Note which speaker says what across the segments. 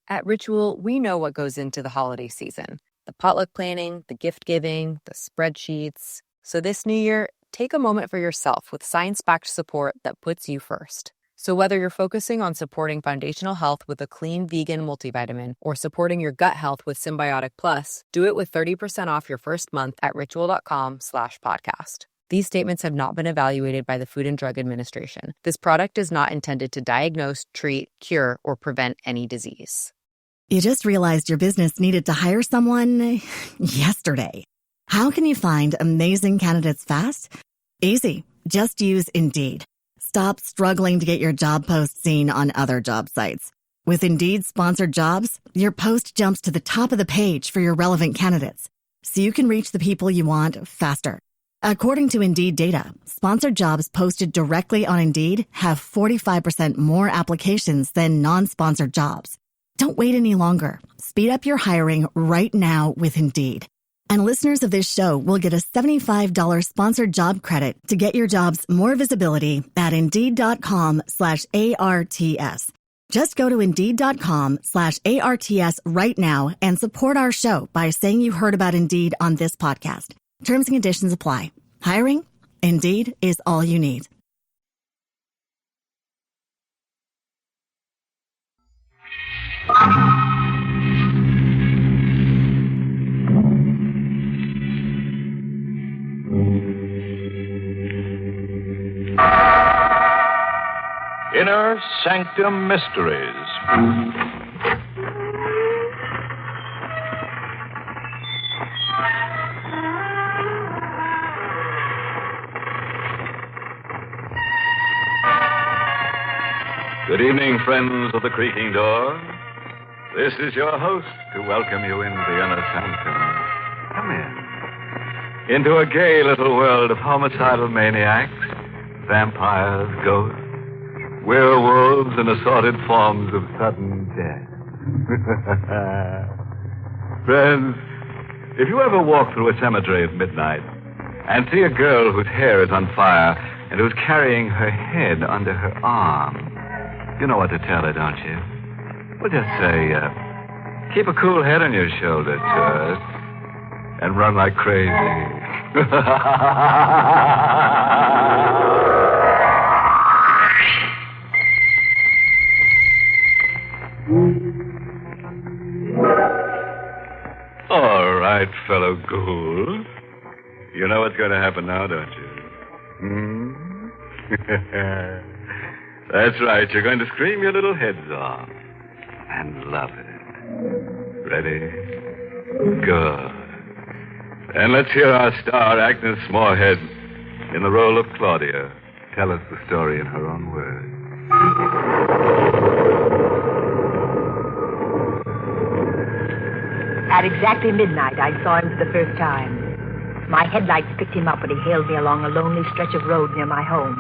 Speaker 1: At Ritual, we know what goes into the holiday season. The potluck planning, the gift giving, the spreadsheets. So this new year, take a moment for yourself with science-backed support that puts you first. So whether you're focusing on supporting foundational health with a clean vegan multivitamin or supporting your gut health with Symbiotic Plus, do it with 30% off your first month at ritual.com/podcast. These statements have not been evaluated by the Food and Drug Administration. This product is not intended to diagnose, treat, cure, or prevent any disease.
Speaker 2: You just realized your business needed to hire someone yesterday. How can you find amazing candidates fast? Easy. Just use Indeed. Stop struggling to get your job post seen on other job sites. With Indeed sponsored jobs, your post jumps to the top of the page for your relevant candidates, so you can reach the people you want faster. According to Indeed data, sponsored jobs posted directly on Indeed have 45% more applications than non-sponsored jobs. Don't wait any longer. Speed up your hiring right now with Indeed. And listeners of this show will get a $75 sponsored job credit to get your jobs more visibility at Indeed.com/ARTS. Just go to Indeed.com/ARTS right now and support our show by saying you heard about Indeed on this podcast. Terms and conditions apply. Hiring? Indeed is all you need.
Speaker 3: Inner Sanctum Mysteries. Good evening, friends of the creaking door. This is your host to welcome you into the Inner Sanctum. Come in. Into a gay little world of homicidal maniacs, vampires, ghosts, werewolves, and assorted forms of sudden death. Friends, if you ever walk through a cemetery at midnight and see a girl whose hair is on fire and who's carrying her head under her arm, you know what to tell her, don't you? Well, just say, keep a cool head on your shoulders, sir, and run like crazy. All right, fellow ghoul. You know what's going to happen now, don't you? That's right. You're going to scream your little heads off. And love it. Ready? Good. And let's hear our star, Agnes Moorehead, in the role of Claudia, tell us the story in her own words.
Speaker 4: At exactly midnight, I saw him for the first time. My headlights picked him up when he hailed me along a lonely stretch of road near my home.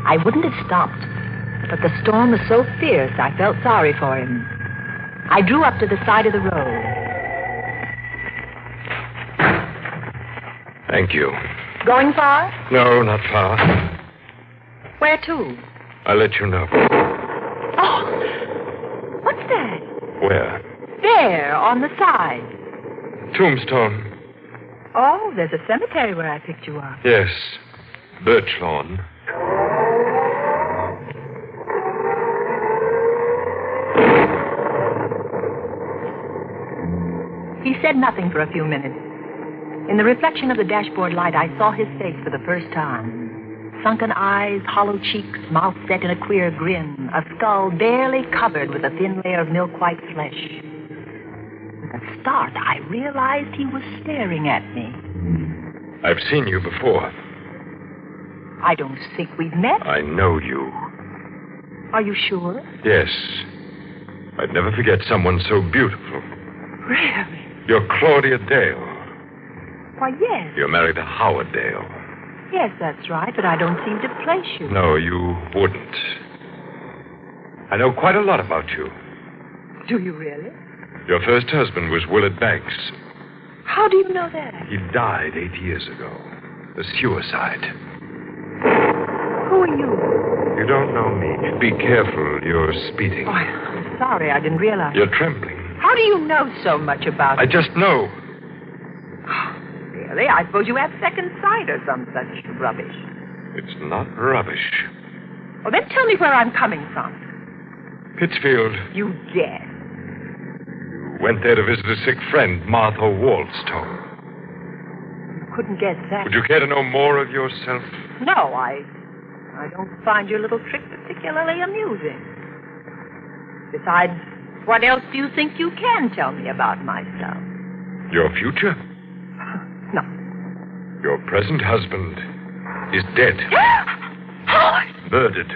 Speaker 4: I wouldn't have stopped, but the storm was so fierce I felt sorry for him. I drew up to the side of the road.
Speaker 5: Thank you.
Speaker 4: Going far?
Speaker 5: No, not far.
Speaker 4: Where to?
Speaker 5: I'll let you know.
Speaker 4: Oh, what's that?
Speaker 5: Where?
Speaker 4: There, on the side.
Speaker 5: Tombstone.
Speaker 4: Oh, there's a cemetery where I picked you up.
Speaker 5: Yes. Birch lawn.
Speaker 4: He said nothing for a few minutes. In the reflection of the dashboard light, I saw his face for the first time. Sunken eyes, hollow cheeks, mouth set in a queer grin, a skull barely covered with a thin layer of milk-white flesh. With a start, I realized he was staring at me.
Speaker 5: I've seen you before.
Speaker 4: I don't think we've met.
Speaker 5: I know you.
Speaker 4: Are you sure?
Speaker 5: Yes. I'd never forget someone so beautiful.
Speaker 4: Really?
Speaker 5: You're Claudia Dale.
Speaker 4: Why, yes.
Speaker 5: You're married to Howard Dale.
Speaker 4: Yes, that's right, but I don't seem to place you.
Speaker 5: No, you wouldn't. I know quite a lot about you.
Speaker 4: Do you really?
Speaker 5: Your first husband was Willard Banks.
Speaker 4: How do you know that?
Speaker 5: He died 8 years ago. A suicide.
Speaker 4: Who are you?
Speaker 5: You don't know me. Be careful. You're speeding.
Speaker 4: Oh, sorry. I didn't realize.
Speaker 5: You're trembling.
Speaker 4: How do you know so much about
Speaker 5: I
Speaker 4: it?
Speaker 5: just know.
Speaker 4: Really? I suppose you have second sight or some such rubbish.
Speaker 5: It's not rubbish.
Speaker 4: Well, then tell me where I'm coming from.
Speaker 5: Pittsfield.
Speaker 4: You guess.
Speaker 5: Went there to visit a sick friend, Martha Waldstone.
Speaker 4: Couldn't guess that.
Speaker 5: Would you care to know more of yourself?
Speaker 4: No, I don't find your little trick particularly amusing. Besides, what else do you think you can tell me about myself?
Speaker 5: Your future?
Speaker 4: No.
Speaker 5: Your present husband is dead.
Speaker 4: Howard!
Speaker 5: Murdered.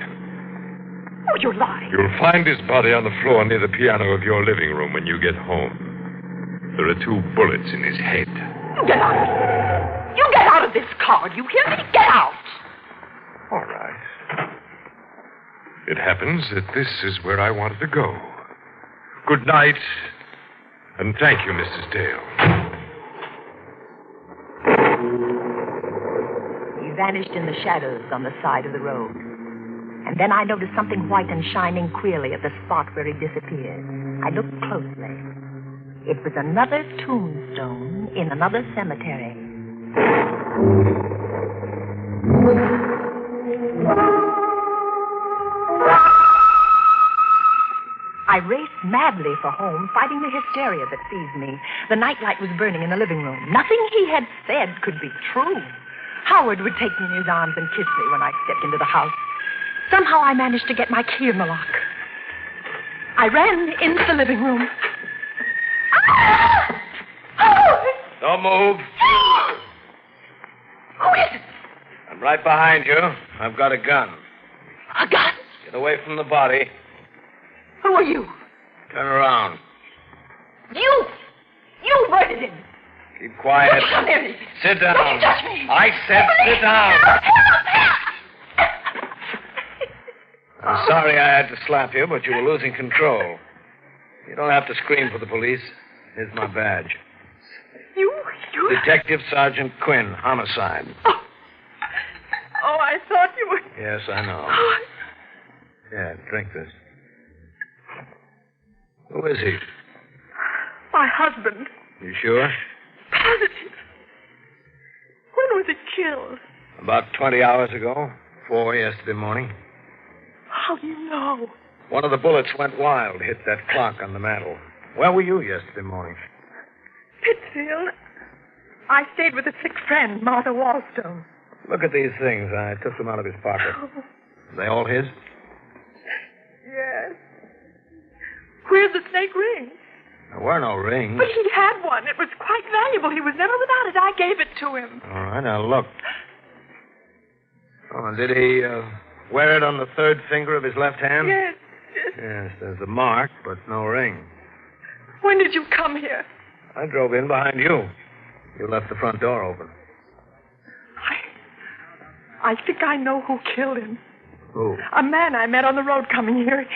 Speaker 4: Oh, you're lying.
Speaker 5: You'll find his body on the floor near the piano of your living room when you get home. There are 2 bullets in his head.
Speaker 4: You get out of here. You get out of this car. Do you hear me? Get out.
Speaker 5: All right. It happens that this is where I wanted to go. Good night, and thank you, Mrs. Dale.
Speaker 4: He vanished in the shadows on the side of the road. And then I noticed something white and shining queerly at the spot where he disappeared. I looked closely. It was another tombstone in another cemetery. I raced madly for home, fighting the hysteria that seized me. The nightlight was burning in the living room. Nothing he had said could be true. Howard would take me in his arms and kiss me when I stepped into the house. Somehow I managed to get my key in the lock. I ran into the living room. Ah! Howard!
Speaker 6: Don't move.
Speaker 4: Who is it?
Speaker 6: I'm right behind you. I've got a gun.
Speaker 4: A gun?
Speaker 6: Get away from the body.
Speaker 4: Who are you?
Speaker 6: Turn around.
Speaker 4: You murdered him.
Speaker 6: Keep quiet.
Speaker 4: Don't come near me.
Speaker 6: Sit down.
Speaker 4: Don't you touch me.
Speaker 6: I said sit down.
Speaker 4: Help!
Speaker 6: I'm sorry I had to slap you, but you were losing control. You don't have to scream for the police. Here's my badge.
Speaker 4: You...
Speaker 6: Detective Sergeant Quinn, homicide.
Speaker 4: Oh, I thought you were...
Speaker 6: Yes, I know.
Speaker 4: Oh,
Speaker 6: Yeah, drink this. Who is he?
Speaker 4: my husband.
Speaker 6: You sure?
Speaker 4: Positive. When was he killed?
Speaker 6: About 20 hours ago. 4 yesterday morning.
Speaker 4: How do you know?
Speaker 6: One of the bullets went wild, hit that clock on the mantel. Where were you yesterday morning?
Speaker 4: Pittsfield. I stayed with a sick friend, Martha Waldstone.
Speaker 6: Look at these things. I took them out of his pocket.
Speaker 4: Oh,
Speaker 6: Are they all his?
Speaker 4: yes. Where's the snake ring?
Speaker 6: There were no rings.
Speaker 4: But he had one. It was quite valuable. He was never without it. I gave it to him.
Speaker 6: All right, now look. Oh, did he wear it on the 3rd finger of his left hand?
Speaker 4: Yes.
Speaker 6: Yes, there's a mark, but no ring.
Speaker 4: When did you come here?
Speaker 6: I drove in behind you. You left the front door open.
Speaker 4: I think I know who killed him.
Speaker 6: Who?
Speaker 4: A man I met on the road coming here.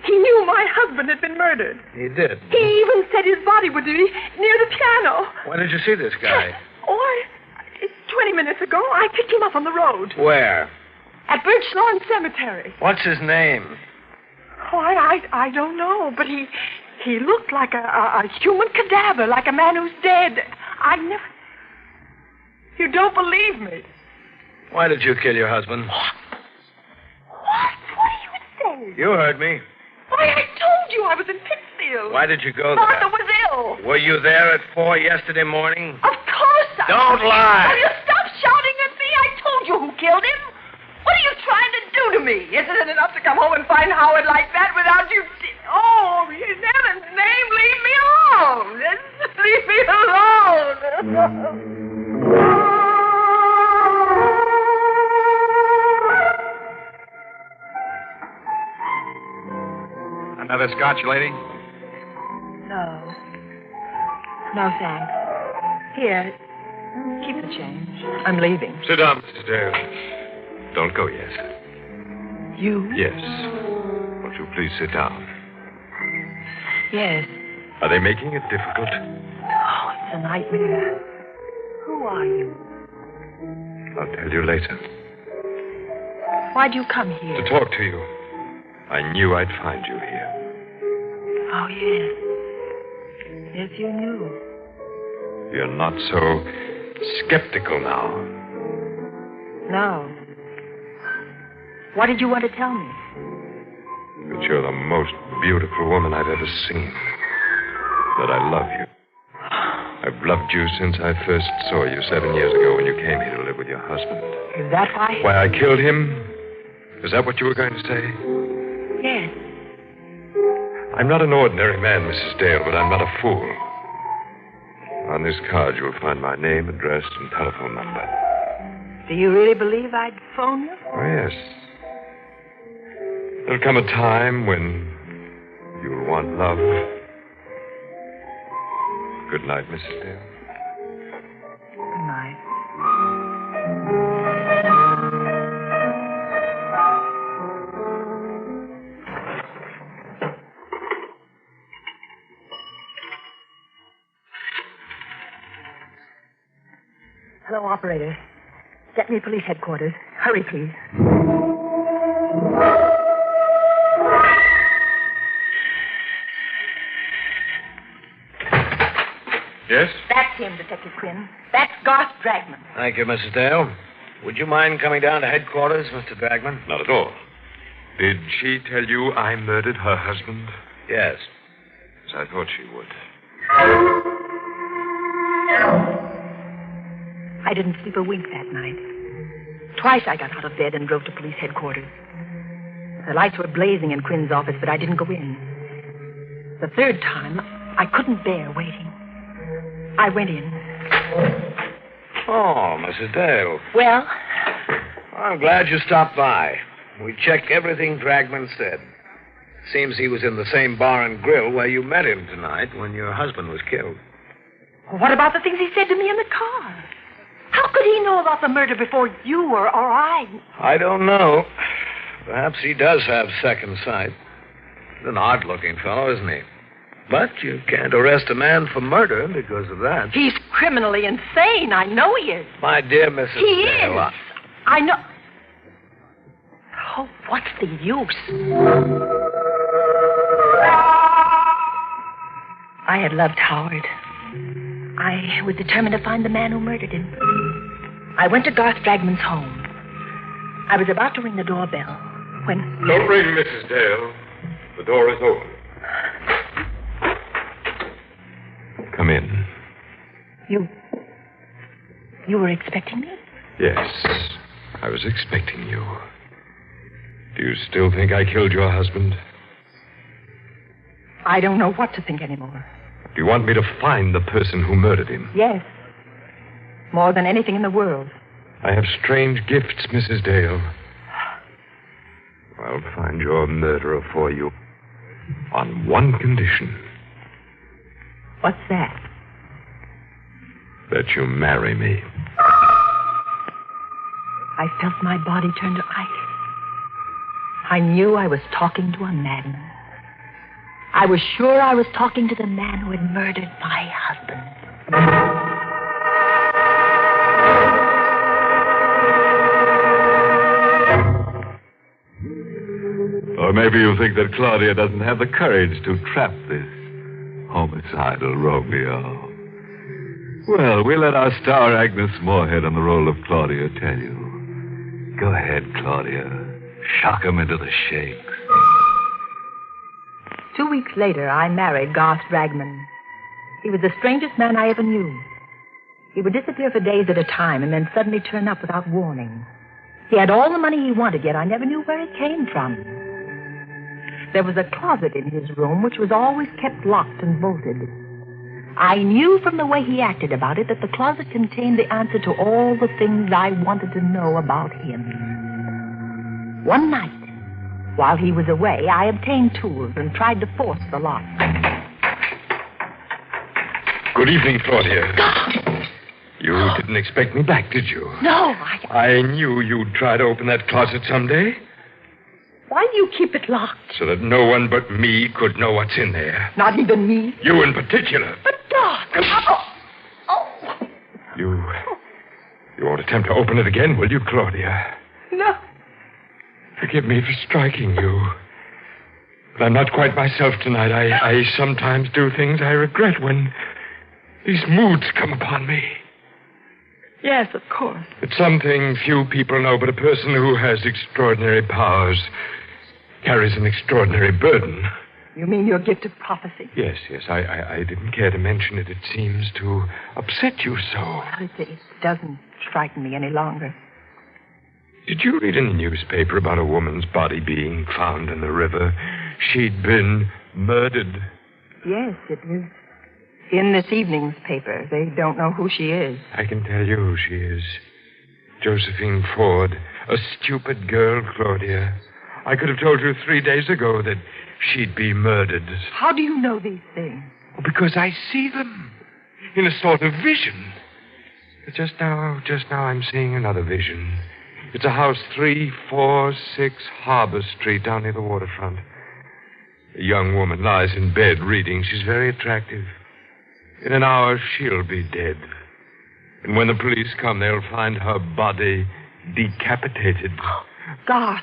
Speaker 4: He knew my husband had been murdered.
Speaker 6: He did.
Speaker 4: He even said his body would be near the piano.
Speaker 6: When did you see this guy?
Speaker 4: Oh, 20 minutes ago. I picked him up on the road.
Speaker 5: Where?
Speaker 4: At Birch Lawn Cemetery.
Speaker 5: What's his name?
Speaker 4: Oh, I don't know, but he looked like a human cadaver, like a man who's dead. You don't believe me.
Speaker 5: Why did you kill your husband?
Speaker 4: What? What are you saying?
Speaker 5: You heard me.
Speaker 4: Why, I told you I was in Pittsfield.
Speaker 5: Why did you go there?
Speaker 4: Martha was ill.
Speaker 5: Were you there at 4 yesterday morning?
Speaker 4: Of course I
Speaker 5: Don't lie.
Speaker 4: Will you stop shouting at me? I told you who killed him. What are you trying to do to me? Isn't it enough to come home and find Howard like that without you... Oh, in heaven's name, leave me alone. Just leave me alone.
Speaker 3: Another scotch, lady?
Speaker 4: No. No, thanks. Here, keep the change. I'm leaving.
Speaker 5: Sit down, Mrs. Dale. Don't go yet.
Speaker 4: You?
Speaker 5: Yes. Won't you please sit down?
Speaker 4: Yes.
Speaker 5: Are they making it difficult?
Speaker 4: Oh, it's a nightmare. Who are you?
Speaker 5: I'll tell you later.
Speaker 4: Why'd you come here?
Speaker 5: To talk to you. I knew I'd find you here.
Speaker 4: Oh, yes. Yes, you knew.
Speaker 5: You're not so skeptical now.
Speaker 4: No. What did you want to tell me?
Speaker 5: That you're the most beautiful woman I've ever seen. That I love you. I've loved you since I first saw you 7 years ago when you came here to live with your husband.
Speaker 4: Is that why?
Speaker 5: Why I killed him? Is that what you were going to say?
Speaker 4: Yes.
Speaker 5: I'm not an ordinary man, Mrs. Dale, but I'm not a fool. On this card, you'll find my name, address, and telephone number.
Speaker 4: Do you really believe I'd phone you?
Speaker 5: Oh, yes. There'll come a time when you'll want love. Good night, Mrs. Dale.
Speaker 4: Good night. Hello, operator. Get me police headquarters. Hurry, please.
Speaker 5: Yes?
Speaker 4: That's him, Detective Quinn. That's Garth Dragman.
Speaker 6: Thank you, Mrs. Dale. Would you mind coming down to headquarters, Mr. Dragman?
Speaker 5: Not at all. Did she tell you I murdered her husband?
Speaker 6: Yes.
Speaker 5: As I thought she would.
Speaker 4: I didn't sleep a wink that night. Twice I got out of bed and drove to police headquarters. The lights were blazing in Quinn's office, but I didn't go in. The third time, I couldn't bear waiting. I went in.
Speaker 6: Oh, Mrs. Dale.
Speaker 4: Well?
Speaker 6: I'm glad you stopped by. We checked everything Dragman said. Seems he was in the same bar and grill where you met him tonight when your husband was killed.
Speaker 4: What about the things he said to me in the car? How could he know about the murder before you or I?
Speaker 6: I don't know. Perhaps he does have second sight. He's an odd-looking fellow, isn't he? But you can't arrest a man for murder because of that.
Speaker 4: He's criminally insane. I know he is.
Speaker 6: My dear Mrs.
Speaker 4: He
Speaker 6: Dale,
Speaker 4: is. I know. Oh, what's the use? I had loved Howard. I was determined to find the man who murdered him. I went to Garth Dragman's home. I was about to ring the doorbell when...
Speaker 5: Don't ring, Mrs. Dale. The door is open. Come in.
Speaker 4: You were expecting me?
Speaker 5: Yes, I was expecting you. Do you still think I killed your husband?
Speaker 4: I don't know what to think anymore.
Speaker 5: Do you want me to find the person who murdered him?
Speaker 4: Yes. More than anything in the world.
Speaker 5: I have strange gifts, Mrs. Dale. I'll find your murderer for you. On one condition.
Speaker 4: What's that?
Speaker 5: That you marry me.
Speaker 4: I felt my body turn to ice. I knew I was talking to a madman. I was sure I was talking to the man who had murdered my husband.
Speaker 3: Or maybe you think that Claudia doesn't have the courage to trap this homicidal Romeo. Well, we'll let our star Agnes Moorehead on the role of Claudia tell you. Go ahead, Claudia. Shock him into the shakes.
Speaker 4: 2 weeks later, I married Garth Dragman. He was the strangest man I ever knew. He would disappear for days at a time and then suddenly turn up without warning. He had all the money he wanted, yet I never knew where it came from. There was a closet in his room which was always kept locked and bolted. I knew from the way he acted about it that the closet contained the answer to all the things I wanted to know about him. One night, while he was away, I obtained tools and tried to force the lock.
Speaker 5: Good evening, Claudia. You didn't expect me back, did you?
Speaker 4: No,
Speaker 5: I knew you'd try to open that closet someday.
Speaker 4: Why do you keep it locked?
Speaker 5: So that no one but me could know what's in there.
Speaker 4: Not even me?
Speaker 5: You in particular.
Speaker 4: But, Doc... Oh.
Speaker 5: You won't attempt to open it again, will you, Claudia?
Speaker 4: No.
Speaker 5: Forgive me for striking you. But I'm not quite myself tonight. I sometimes do things I regret when these moods come upon me.
Speaker 4: Yes, of course.
Speaker 5: It's something few people know, but a person who has extraordinary powers carries an extraordinary burden.
Speaker 4: You mean your gift of prophecy?
Speaker 5: Yes. I didn't care to mention it. It seems to upset you so.
Speaker 4: Well, it doesn't frighten me any longer.
Speaker 5: Did you read in the newspaper about a woman's body being found in the river? She'd been murdered.
Speaker 4: Yes, it was in this evening's paper. They don't know who she is.
Speaker 5: I can tell you who she is. Josephine Ford. A stupid girl, Claudia. I could have told you 3 days ago that she'd be murdered.
Speaker 4: How do you know these things?
Speaker 5: Because I see them in a sort of vision. But just now I'm seeing another vision. It's a house 346 Harbor Street down near the waterfront. A young woman lies in bed reading. She's very attractive. In an hour, she'll be dead. And when the police come, they'll find her body decapitated.
Speaker 4: God.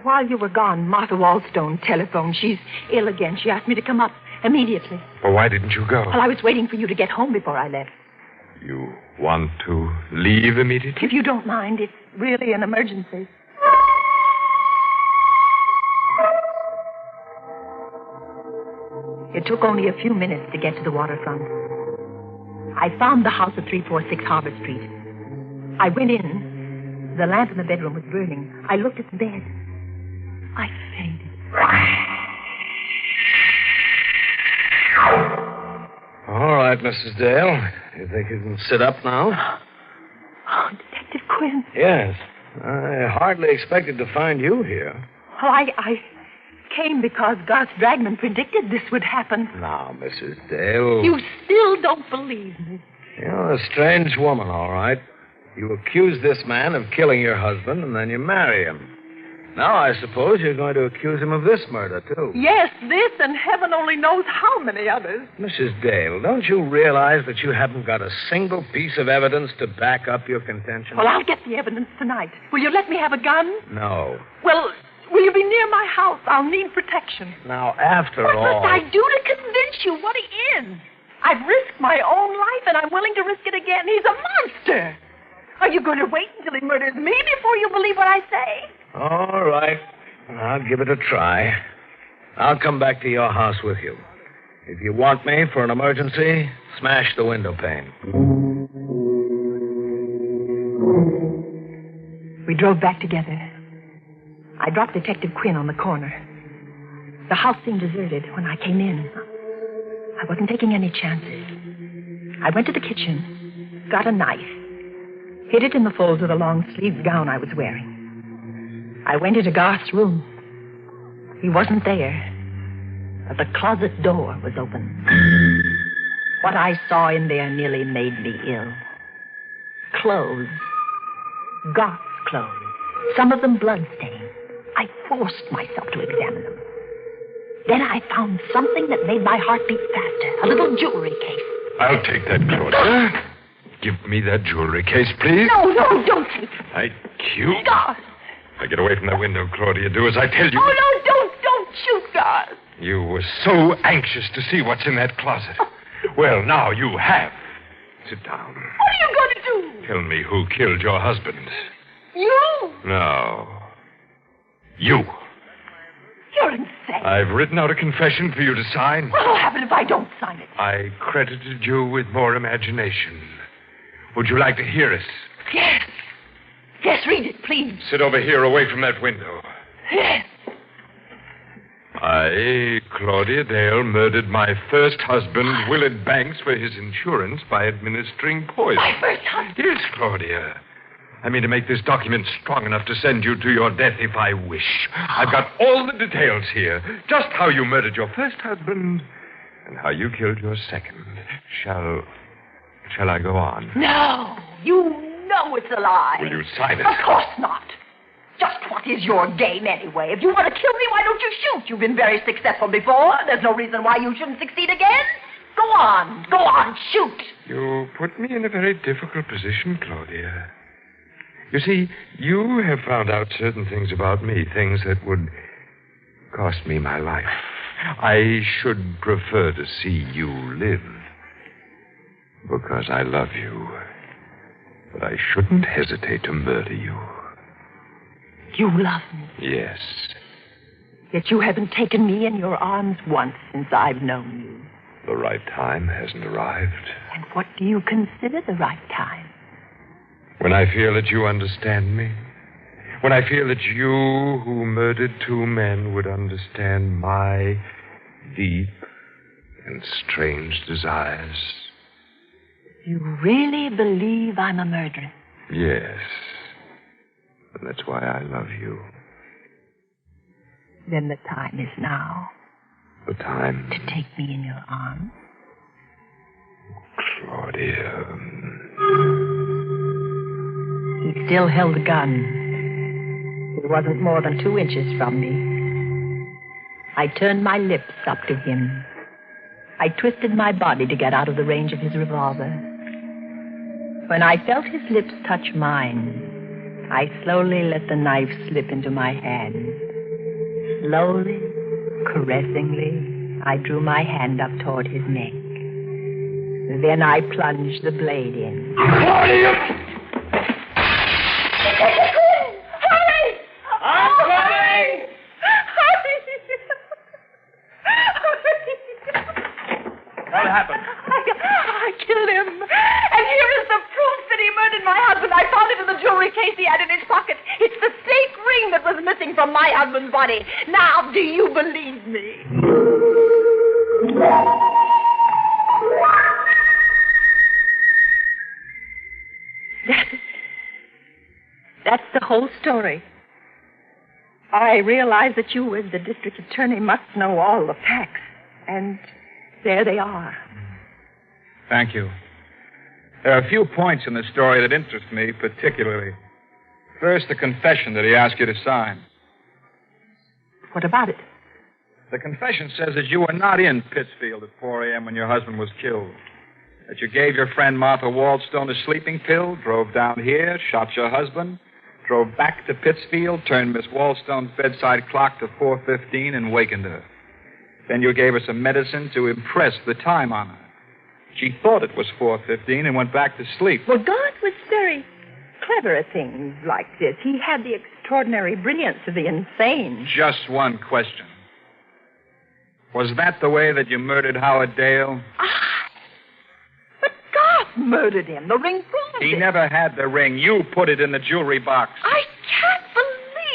Speaker 4: While you were gone, Martha Wallstone telephoned. She's ill again. She asked me to come up immediately.
Speaker 5: Well, why didn't you go?
Speaker 4: Well, I was waiting for you to get home before I left.
Speaker 5: You want to leave immediately?
Speaker 4: If you don't mind, it's really an emergency. It took only a few minutes to get to the waterfront. I found the house at 346 Harbor Street. I went in. The lamp in the bedroom was burning. I looked at the bed. I fainted.
Speaker 6: All right, Mrs. Dale. You think you can sit up now?
Speaker 4: Oh, Detective Quinn.
Speaker 6: Yes. I hardly expected to find you here.
Speaker 4: Well, I came because Garth Dragman predicted this would happen.
Speaker 6: Now, Mrs. Dale.
Speaker 4: You still don't believe me.
Speaker 6: You're a strange woman, all right. You accuse this man of killing your husband, and then you marry him. Now, I suppose you're going to accuse him of this murder, too.
Speaker 4: Yes, this, and heaven only knows how many others.
Speaker 6: Mrs. Dale, don't you realize that you haven't got a single piece of evidence to back up your contention?
Speaker 4: Well, I'll get the evidence tonight. Will you let me have a gun?
Speaker 6: No.
Speaker 4: Well, will you be near my house? I'll need protection.
Speaker 6: Now, after all...
Speaker 4: What must I do to convince you what he is? I've risked my own life, and I'm willing to risk it again. He's a monster. Are you going to wait until he murders me before you believe what I say?
Speaker 6: All right. I'll give it a try. I'll come back to your house with you. If you want me for an emergency, smash the window pane.
Speaker 4: We drove back together. I dropped Detective Quinn on the corner. The house seemed deserted when I came in. I wasn't taking any chances. I went to the kitchen, got a knife, hid it in the folds of the long-sleeved gown I was wearing. I went into Garth's room. He wasn't there, but the closet door was open. What I saw in there nearly made me ill. Clothes. Garth's clothes. Some of them blood-stained. I forced myself to examine them. Then I found something that made my heart beat faster. A little jewelry case.
Speaker 5: I'll take that, Claudia. Give me that jewelry case, please.
Speaker 4: No, don't take it.
Speaker 5: I cue.
Speaker 4: Garth.
Speaker 5: Now get away from that window, Claudia. Do as I tell you.
Speaker 4: Oh, no, don't shoot, Garth.
Speaker 5: You were so anxious to see what's in that closet. Well, now you have. Sit down.
Speaker 4: What are you going to do?
Speaker 5: Tell me who killed your husband.
Speaker 4: You?
Speaker 5: No. You.
Speaker 4: You're insane.
Speaker 5: I've written out a confession for you to sign.
Speaker 4: What'll happen if I don't sign it?
Speaker 5: I credited you with more imagination. Would you like to hear it?
Speaker 4: Yes. Yes, read it, please.
Speaker 5: Sit over here away from that window.
Speaker 4: Yes.
Speaker 5: I, Claudia Dale, murdered my first husband, Willard Banks, for his insurance by administering poison.
Speaker 4: My first husband?
Speaker 5: Yes, Claudia. I mean to make this document strong enough to send you to your death if I wish. I've got all the details here. Just how you murdered your first husband and how you killed your second. Shall I go on?
Speaker 4: No. You know it's a lie.
Speaker 5: Will you sign it?
Speaker 4: Of course not. Just what is your game anyway? If you want to kill me, why don't you shoot? You've been very successful before. There's no reason why you shouldn't succeed again. Go on, shoot.
Speaker 5: You put me in a very difficult position, Claudia. You see, you have found out certain things about me, things that would cost me my life. I should prefer to see you live. Because I love you. But I shouldn't hesitate to murder you.
Speaker 4: You love me.
Speaker 5: Yes.
Speaker 4: Yet you haven't taken me in your arms once since I've known you.
Speaker 5: The right time hasn't arrived.
Speaker 4: And what do you consider the right time?
Speaker 5: When I feel that you understand me. When I feel that you, who murdered 2 men, would understand my deep and strange desires.
Speaker 4: You really believe I'm a murderer?
Speaker 5: Yes. And that's why I love you.
Speaker 4: Then the time is now.
Speaker 5: The time?
Speaker 4: To take me in your arms.
Speaker 5: Claudia.
Speaker 4: He still held the gun. It wasn't more than 2 inches from me. I turned my lips up to him. I twisted my body to get out of the range of his revolver. When I felt his lips touch mine, I slowly let the knife slip into my hand. Slowly, caressingly, I drew my hand up toward his neck. Then I plunged the blade in.
Speaker 6: Claudia!
Speaker 4: Hurry!
Speaker 6: I'm coming! What happened?
Speaker 4: I killed him. And here is the proof that he murdered my husband. I found it in the jewelry case he had in his pocket. It's the stake ring that was missing from my husband's body. Now, do you believe me? That's the whole story. I realize that you, as the district attorney, must know all the facts. And there they are.
Speaker 7: Thank you. There are a few points in the story that interest me particularly. First, the confession that he asked you to sign.
Speaker 4: What about it?
Speaker 7: The confession says that you were not in Pittsfield at 4 a.m. when your husband was killed. That you gave your friend Martha Waldstone a sleeping pill, drove down here, shot your husband, drove back to Pittsfield, turned Miss Waldstone's bedside clock to 4:15 and wakened her. Then you gave her some medicine to impress the time on her. She thought it was 4:15 and went back to sleep.
Speaker 4: Well, God was very clever at things like this. He had the extraordinary brilliance of the insane.
Speaker 7: Just one question. Was that the way that you murdered Howard Dale?
Speaker 4: But God murdered him. The ring proved
Speaker 7: He
Speaker 4: it.
Speaker 7: never had the ring. You put it in the jewelry box.
Speaker 4: I can't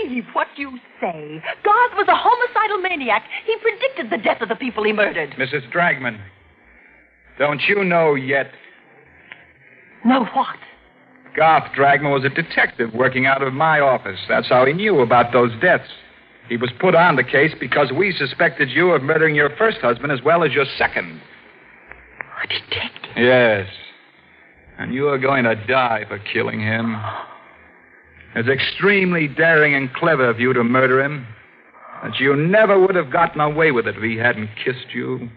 Speaker 4: believe what you say. God was a homicidal maniac. He predicted the death of the people he murdered.
Speaker 7: Mrs. Dragman, don't you know yet?
Speaker 4: Know what?
Speaker 7: Garth Dragman was a detective working out of my office. That's how he knew about those deaths. He was put on the case because we suspected you of murdering your first husband as well as your second.
Speaker 4: A detective?
Speaker 7: Yes. And you are going to die for killing him. It's extremely daring and clever of you to murder him. But you never would have gotten away with it if he hadn't kissed you.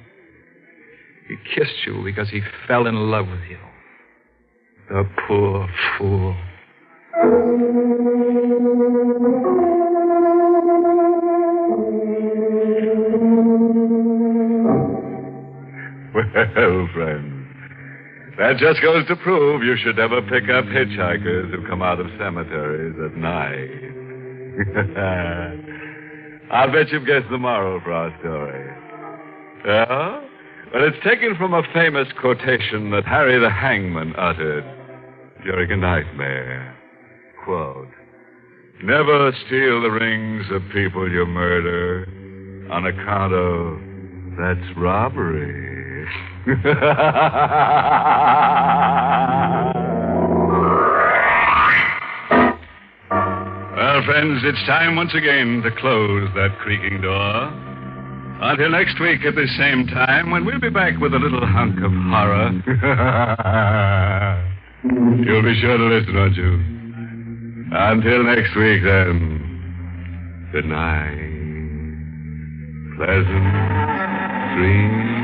Speaker 7: He kissed you because he fell in love with you. The poor fool.
Speaker 3: Well, friend, that just goes to prove you should never pick up hitchhikers who come out of cemeteries at night. I'll bet you've guessed the moral for our story. Yeah? Well, it's taken from a famous quotation that Harry the Hangman uttered during a nightmare. Quote, "Never steal the rings of people you murder on account of that's robbery." Well, friends, it's time once again to close that creaking door. Until next week at the same time, when we'll be back with a little hunk of horror. You'll be sure to listen, won't you? Until next week, then. Good night. Pleasant dreams.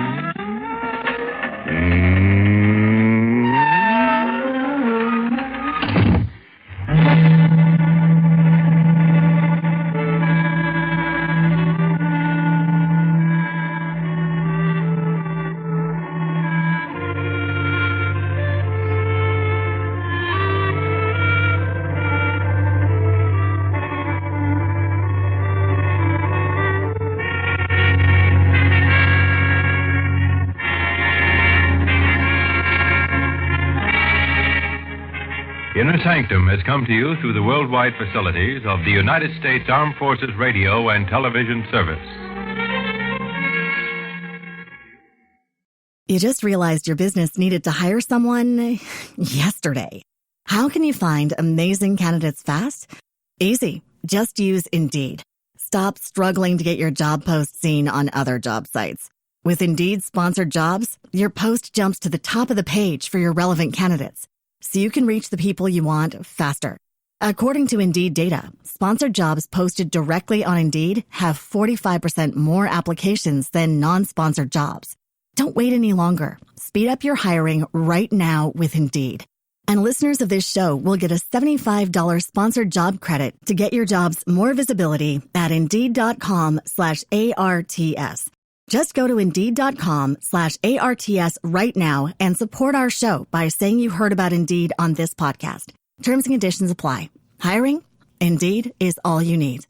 Speaker 3: Inner Sanctum has come to you through the worldwide facilities of the United States Armed Forces Radio and Television Service.
Speaker 2: You just realized your business needed to hire someone yesterday. How can you find amazing candidates fast? Easy. Just use Indeed. Stop struggling to get your job post seen on other job sites. With Indeed sponsored jobs, your post jumps to the top of the page for your relevant candidates, so you can reach the people you want faster. According to Indeed data, sponsored jobs posted directly on Indeed have 45% more applications than non-sponsored jobs. Don't wait any longer. Speed up your hiring right now with Indeed. And listeners of this show will get a $75 sponsored job credit to get your jobs more visibility at Indeed.com/ARTS. Just go to Indeed.com/ARTS right now and support our show by saying you heard about Indeed on this podcast. Terms and conditions apply. Hiring? Indeed is all you need.